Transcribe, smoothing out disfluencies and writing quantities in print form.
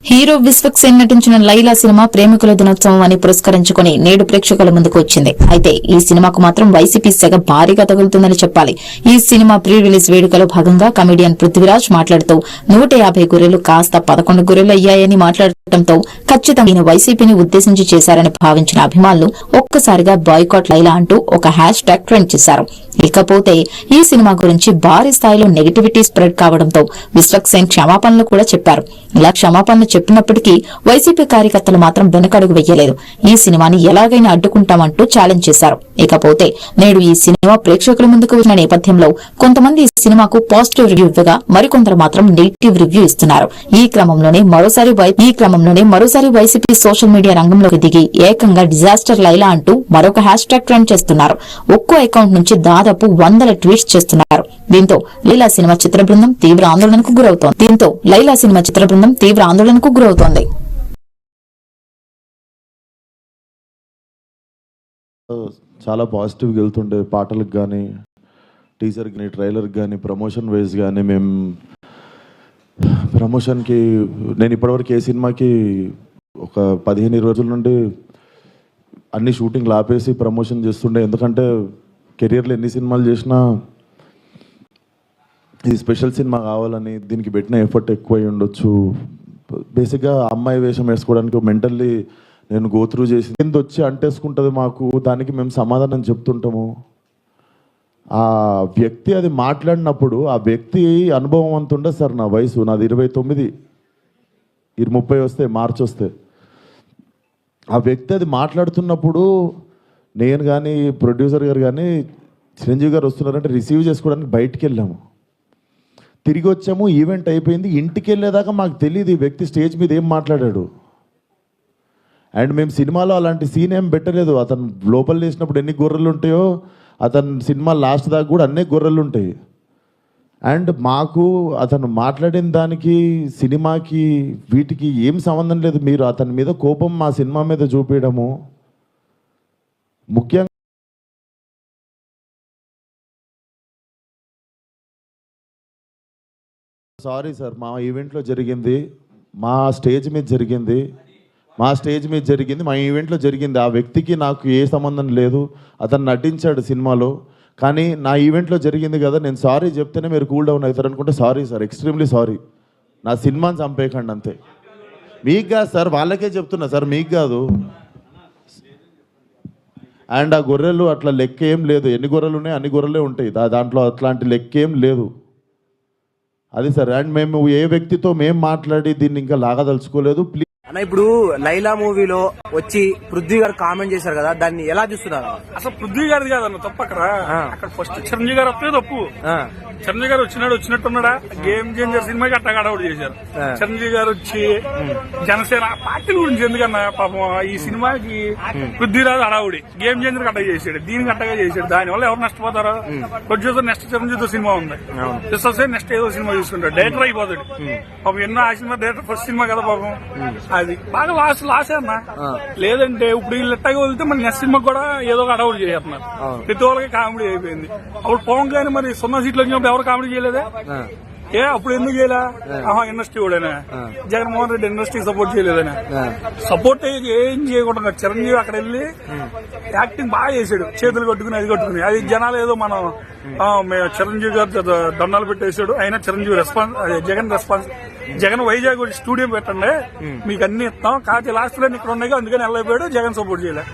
Hero Vishwaksen నటించిన Laila cinema ప్రేమికుల దినోత్సవం అని పురస్కరించుకుని నేడు ప్రేక్షకుల ముందుకు వచ్చింది. అయితే ఈ సినిమాకు మాత్రం వైసీపీ సెగ భారీగా తగులుతుందని చెప్పాలి. ఈ సినిమా ప్రీ రిలీజ్ వేడుకలో భాగంగా కమెడియన్ పృథ్వీరాజ్ మాట్లాడుతూ 150 గొర్రెలు కాస్త 11 గొర్రెలు అయ్యాయని మాట్లాడటంతో ఖచ్చితంగా ఈయన వైసీపీని ఉద్దేశించి చేశారని భావించిన అభిమానులు ఒక్కసారిగా బాయ్కాట్ లైలా అంటూ ఒక హ్యాష్ ట్యాగ్ ట్రెండ్ చేశారు. ఇకపోతే ఈ సినిమా గురించి భారీ స్థాయిలో నెగిటివిటీ స్ప్రెడ్ కావడంతో విశ్వక్సేన్ క్షమాపణలు కూడా చెప్పారు. ఇలా క్షమాపణలు చెప్పినప్పటికీ వైసీపీ కార్యకర్తలు మాత్రం వెనకడుగు వెయ్యలేదు. ఈ సినిమాని ఎలాగైనా అడ్డుకుంటామంటూ ఛాలెంజ్ చేశారు. ఇకపోతే నేడు ఈ సినిమా ప్రేక్షకుల ముందుకు వచ్చిన నేపథ్యంలో కొంతమంది ఈ సినిమాకు పాజిటివ్ రివ్యూ ఇవ్వగా మరికొందరు మాత్రం నెగిటివ్ రివ్యూ ఇస్తున్నారు. ఈ క్రమంలోనే మరోసారి వైసీపీ సోషల్ మీడియా రంగంలోకి దిగి ఏకంగా డిజాస్టర్ లైలా అంటూ మరొక హ్యాష్ ట్యాగ్ ట్రెండ్ చేస్తున్నారు. ఒక్కో అకౌంట్ నుంచి దాదాపు 100 ట్వీట్స్ చేస్తున్నారు. దీంతో లైలా సినిమా చిత్ర బృందం తీవ్ర ఆందోళనకు గురవుతోంది. చాలా పాజిటివ్గా వెళ్తుండే పాటలకు కానీ, టీజర్ కానీ, ట్రైలర్కి కానీ, ప్రమోషన్ వైజ్ కానీ మేము ప్రమోషన్కి నేను ఇప్పటివరకు ఏ సినిమాకి ఒక 15-20 రోజుల నుండి అన్ని షూటింగ్లు ఆపేసి ప్రమోషన్ చేస్తుండే. ఎందుకంటే కెరియర్లో ఎన్ని సినిమాలు చేసినా ఇది స్పెషల్ సినిమా కావాలని దీనికి పెట్టిన ఎఫర్ట్ ఎక్కువ అయి ఉండొచ్చు. బేసిక్గా అమ్మాయి వేషం వేసుకోవడానికి మెంటల్లీ నేను గోత్రూ చేసి కింద వచ్చి అంటేసుకుంటుంది మాకు, దానికి మేము సమాధానం చెప్తుంటాము. ఆ వ్యక్తి అది మాట్లాడినప్పుడు ఆ వ్యక్తి అనుభవం అంత ఉండదు సార్. నా వయసు నాది 29, 30 వస్తే మార్చి వస్తే ఆ వ్యక్తి అది మాట్లాడుతున్నప్పుడు నేను కానీ ప్రొడ్యూసర్ గారు కానీ చిరంజీవి గారు వస్తున్నారంటే రిసీవ్ చేసుకోవడానికి బయటికి వెళ్ళాము. తిరిగి వచ్చాము, ఈవెంట్ అయిపోయింది. ఇంటికి వెళ్ళేదాకా మాకు తెలియదు ఈ వ్యక్తి స్టేజ్ మీద ఏం మాట్లాడాడు. అండ్ మేము సినిమాలో అలాంటి సీన్ ఏం పెట్టలేదు. అతను లోపల వేసినప్పుడు ఎన్ని గొర్రెలు ఉంటాయో అతను సినిమా లాస్ట్ దాకా కూడా అన్నీ గొర్రెలు ఉంటాయి. అండ్ మాకు అతను మాట్లాడిన దానికి సినిమాకి వీటికి ఏం సంబంధం లేదు. మీరు అతని మీద కోపం మా సినిమా మీద చూపించడము ముఖ్యంగా. సారీ సార్, మా ఈవెంట్లో జరిగింది, మా స్టేజ్ మీద జరిగింది, మా ఈవెంట్లో జరిగింది. ఆ వ్యక్తికి నాకు ఏ సంబంధం లేదు. అతను నటించాడు సినిమాలో, కానీ నా ఈవెంట్లో జరిగింది కదా, నేను సారీ చెప్తేనే మీరు కూల్ డౌన్ అవుతారు అనుకుంటే సారీ సార్, ఎక్స్ట్రీమ్లీ సారీ. నా సినిమాని చంపేయకండి అంతే. మీకు కాదు సార్, వాళ్ళకే చెప్తున్నా సార్, మీకు కాదు. అండ్ ఆ గొర్రెలు అట్లా లెక్క ఏం లేదు. ఎన్ని గొర్రెలు ఉన్నాయి అన్ని గొర్రెలే ఉంటాయి, దాంట్లో అట్లాంటి లెక్క ఏం లేదు. అది సార్. అండ్ మేము ఏ వ్యక్తితో మేము మాట్లాడి దీన్ని ఇంకా లాగదలుచుకోలేదు. ప్లీజ్ అన్న, ఇప్పుడు లైలా మూవీలో వచ్చి పృథ్వీ గారు కామెంట్ చేశారు కదా, దాన్ని ఎలా చూస్తున్నారు? అసలు పృథ్వీ గారిది కాదన్న తప్పు. అక్కడ ఫస్ట్ చిరంజీవి గారు వస్తే తప్పు. చిరంజీవి గారు వచ్చినట్టున్నాడా? గేమ్ చేంజర్ సినిమాకి అట్టగా అడవుడు చేశారు. చిరంజీవి గారు వచ్చి జనసేన పార్టీల గురించి ఎందుకన్నా పాపం ఈ సినిమాకి పృథ్వీరాజు అడవుడి గేమ్ చేంజర్ అట్టగా చేసాడు, దీనికి అట్టగా చేసాడు. దానివల్ల ఎవరు నష్టపోతారో? ప్రొడ్యూసర్ నెక్స్ట్ చిరంజీవితో సినిమా ఉంది, విశ్వక్సేన్ నెక్స్ట్ ఏదో సినిమా చూసుకుంటాడు, డైరెక్టర్ అయిపోతాడు. పాపం ఎన్నో ఆ సినిమా డైరెక్టర్ ఫస్ట్ సినిమా కదా పాపం. అది బాగా లాసే అన్న. లేదంటే ఇప్పుడు వీళ్ళు ఎట్టగా వెళ్తే మన నెక్స్ట్ సినిమా కూడా ఏదో ఒక అడవుడు చేస్తున్నారు. ప్రతి ఒక్కరికి కామెడీ అయిపోయింది. అప్పుడు పవన్ కానీ మరి 0 సీట్లు వచ్చినప్పుడు ఎవరు కామెడీ చేయలేదా? అప్పుడు ఎందుకు చేయలే? ఇండస్ట్రీ కూడా జగన్మోహన్ రెడ్డి ఇండస్ట్రీ సపోర్ట్ చేయలేదని. సపోర్ట్ ఏం చేయకుండా చిరంజీవి అక్కడ వెళ్ళి యాక్టింగ్ బాగా చేశాడు, చేతులు కట్టుకుని అది కట్టుకుని. అది జనాలు ఏదో మనం చిరంజీవి గారు దండాలు పెట్టేశాడు, అయినా చిరంజీవి జగన్ వైజాగ్ స్టూడియో పెట్టండి మీకు అన్ని ఇస్తాం, కాకపోతే లాస్ట్ లో ఇక్కడ ఉన్నాయి అందుకని వెళ్ళైపోయాడు. జగన్ సపోర్ట్ చేయలే.